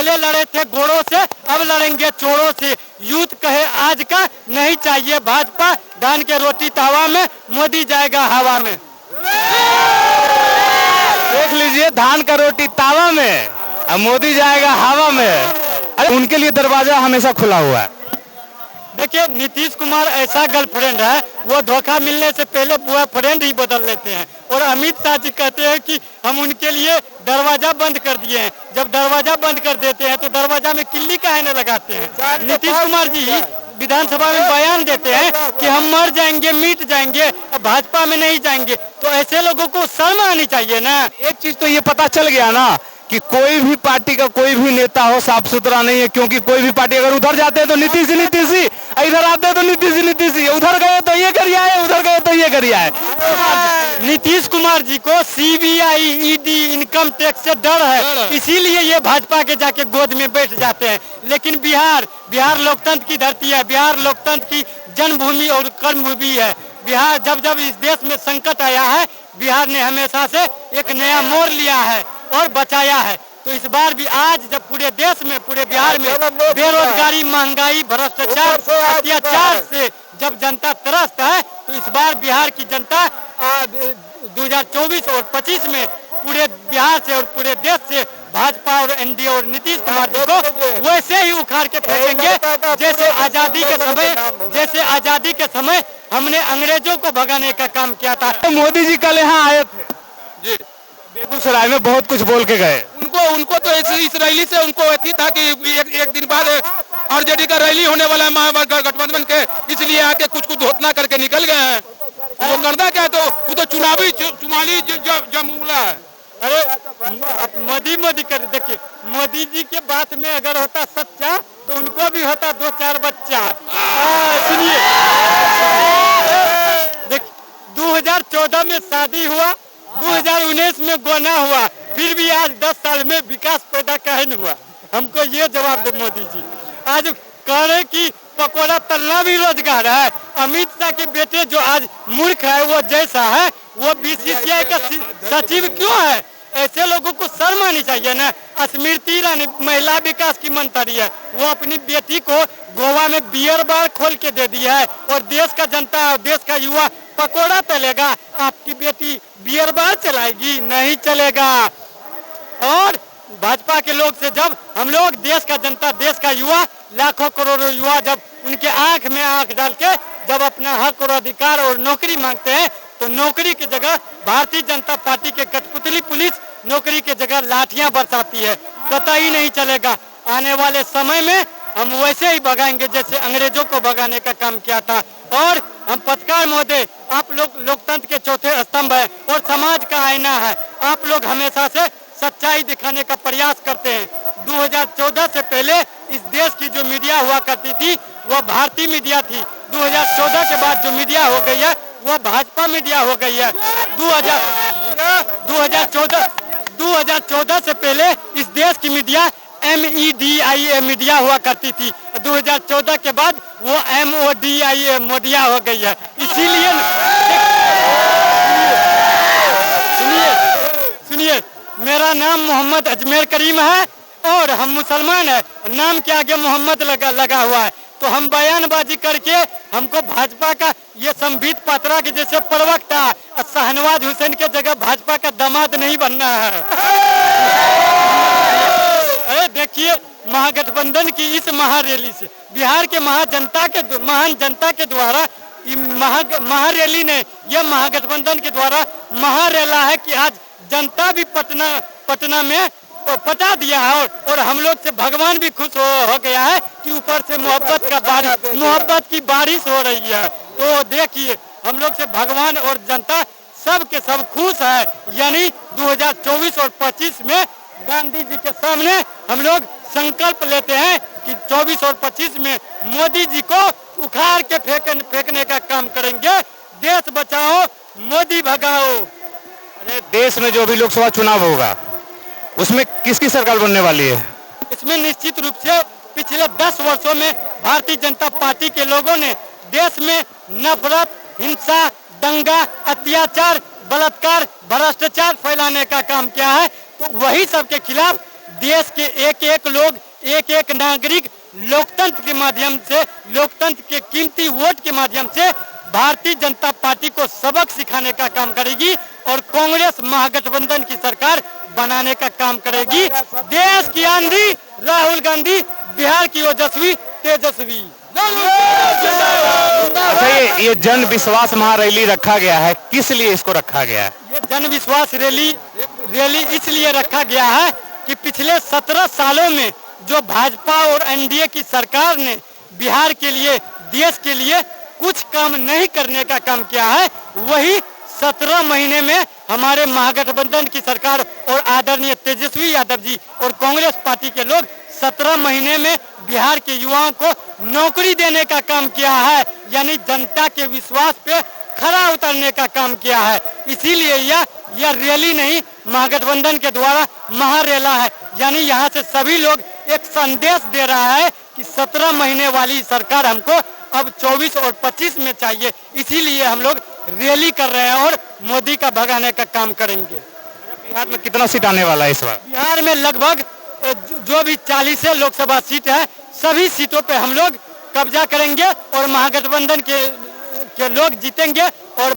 पहले लड़े थे घोड़ों से, अब लड़ेंगे चोरों से। यूथ कहे आज का नहीं चाहिए भाजपा, धान के रोटी तवा में, मोदी जाएगा हवा में। देख लीजिए, धान का रोटी तावा में और मोदी जाएगा हवा में। अरे उनके लिए दरवाजा हमेशा खुला हुआ है। देखिए, नीतीश कुमार ऐसा गर्लफ्रेंड है, वो धोखा मिलने से पहले बॉयफ्रेंड ही बदल लेते हैं। और अमित शाह जी कहते हैं कि हम उनके लिए दरवाजा बंद कर दिए हैं। जब दरवाजा बंद कर देते हैं तो दरवाजा में किल्ली काहे न लगाते हैं। नीतीश कुमार जी विधानसभा में बयान देते हैं कि हम मर जाएंगे, मिट जाएंगे, भाजपा में नहीं जाएंगे। तो ऐसे लोगों को शर्म आनी चाहिए ना। एक चीज तो ये पता चल गया ना कि कोई भी पार्टी का कोई भी नेता हो साफ सुथरा नहीं है, क्योंकि कोई भी पार्टी अगर उधर जाते हैं तो नीतीश ही, इधर आते हैं तो नीतीश ही, उधर गए तो ये करिया है, उधर गए तो ये करिया है। नीतीश कुमार जी को सीबीआई, ईडी, इनकम टैक्स से डर है, इसीलिए ये भाजपा के जाके गोद में बैठ जाते हैं। लेकिन बिहार लोकतंत्र की धरती है, बिहार लोकतंत्र की जन्मभूमि और कर्मभूमि है। बिहार जब इस देश में संकट आया है, बिहार ने हमेशा से एक नया मोड़ लिया है और बचाया है। तो इस बार भी आज जब पूरे देश में, पूरे बिहार में बेरोजगारी, महंगाई, भ्रष्टाचार, अत्याचार से जब जनता त्रस्त है, तो इस बार बिहार की जनता 2024 और 25 में पूरे बिहार से और पूरे देश से भाजपा और एनडीए और नीतीश कुमार जी को वैसे ही उखाड़ के फेंकेंगे जैसे आजादी के समय हमने अंग्रेजों को भगाने का काम किया था। मोदी जी कल यहाँ आए थे जी, बेगूसराय में बहुत कुछ बोल के गए। उनको तो इस रैली से उनको ऐसी था कि एक दिन बाद आरजेडी का रैली होने वाला है महागठबंधन के, इसलिए आके कुछ धोतना करके निकल गए हैं। वो करना क्या है, तो वो तो चुनावी जमूला है। अरे मोदी कर देखिए, मोदी जी के बात में अगर होता सच्चा तो उनको भी होता 2-4 बच्चा। सुनिए, देख 2014 में शादी हुआ, 2019 में गोना हुआ, फिर भी आज 10 साल में विकास पैदा काहे नहीं हुआ। हमको ये जवाब दे मोदी जी। आज कह रहे कि पकौड़ा तलना भी रोजगार है। अमित शाह के बेटे जो आज मूर्ख है, वो जैसा है, वो बीसीसीआई का सचिव क्यों है। ऐसे लोगों को शर्म आनी चाहिए ना। स्मृति ईरानी महिला विकास की मंत्री है, वो अपनी बेटी को गोवा में बियर बार खोल के दे दिया है और देश का जनता, देश का युवा पकोड़ा तलेगा। आपकी बेटी बियर बार चलाएगी? नहीं चलेगा। और भाजपा के लोग से जब हम लोग देश का जनता, देश का युवा, लाखों करोड़ों युवा जब उनके आंख में आंख डाल के जब अपना हक और अधिकार और नौकरी मांगते हैं, तो नौकरी की जगह भारतीय जनता पार्टी के कठपुतली पुलिस नौकरी की जगह लाठियां बरसाती है। कतई नहीं चलेगा। आने वाले समय में हम वैसे ही भगाएंगे जैसे अंग्रेजों को भगाने का काम किया था। और हम पत्रकार महोदय, आप लोग लोकतंत्र के चौथे स्तंभ है और समाज का आईना है। आप लोग हमेशा से सच्चाई दिखाने का प्रयास करते हैं। 2014 से पहले इस देश की जो मीडिया हुआ करती थी वह भारतीय मीडिया थी। 2014 के बाद जो मीडिया हो गई है वह भाजपा मीडिया हो गई है। 2014 से पहले इस देश की मीडिया MEDIA मीडिया हुआ करती थी। 2014 के बाद वो MODIA मोडिया हो गई है। इसीलिए सुनिए, मेरा नाम मोहम्मद अजमेर करीम है और हम मुसलमान है, नाम के आगे मोहम्मद लगा हुआ है। तो हम बयानबाजी करके हमको भाजपा का ये संबित पात्रा के जैसे प्रवक्ता शाहनवाज हुसैन के जगह भाजपा का दामाद नहीं बनना है। अरे देखिए, महागठबंधन की इस महारैली से बिहार के महान जनता के द्वारा महारैली ने यह महागठबंधन के द्वारा महारैला है कि आज जनता भी पटना में पटा दिया है और हम लोग से भगवान भी खुश हो गया है कि ऊपर से मोहब्बत की बारिश हो रही है। तो देखिए, हम लोग से भगवान और जनता सब के सब खुश है। यानी 2024 और 25 में गांधी जी के सामने हम लोग संकल्प लेते हैं कि 24 और 25 में मोदी जी को उखाड़ के फेंकने का काम करेंगे। देश बचाओ, मोदी भगाओ। अरे देश में जो भी लोकसभा चुनाव होगा उसमें किसकी सरकार बनने वाली है? इसमें निश्चित रूप से पिछले 10 वर्षों में भारतीय जनता पार्टी के लोगों ने देश में नफरत, हिंसा, दंगा, अत्याचार, बलात्कार, भ्रष्टाचार फैलाने का काम किया है। तो वही सबके खिलाफ देश के एक एक लोग, एक एक नागरिक लोकतंत्र के माध्यम से, लोकतंत्र के कीमती वोट के माध्यम से भारतीय जनता पार्टी को सबक सिखाने का काम करेगी और कांग्रेस महागठबंधन की सरकार बनाने का काम करेगी। देश की आंधी राहुल गांधी, बिहार की ओजस्वी तेजस्वी। अच्छा, ये जन विश्वास महारैली रखा गया है, किस लिए इसको रखा गया है? ये जन विश्वास रैली इसलिए रखा गया है कि पिछले 17 सालों में जो भाजपा और एनडीए की सरकार ने बिहार के लिए, देश के लिए कुछ काम नहीं करने का काम किया है, वही 17 महीने में हमारे महागठबंधन की सरकार और आदरणीय तेजस्वी यादव जी और कांग्रेस पार्टी के लोग 17 महीने में बिहार के युवाओं को नौकरी देने का काम किया है, यानी जनता के विश्वास पे खरा उतरने का काम किया है। इसीलिए यह रैली नहीं, महागठबंधन के द्वारा महारेला है, यानी यहाँ से सभी लोग एक संदेश दे रहा है कि 17 महीने वाली सरकार हमको अब 24 और 25 में चाहिए। इसीलिए हम लोग रैली कर रहे हैं और मोदी का भगाने का काम करेंगे। बिहार में कितना सीट आने वाला है इस बार? बिहार में लगभग जो भी 40 लोकसभा सीट है, सभी सीटों पे हम लोग कब्जा करेंगे और महागठबंधन के लोग जीतेंगे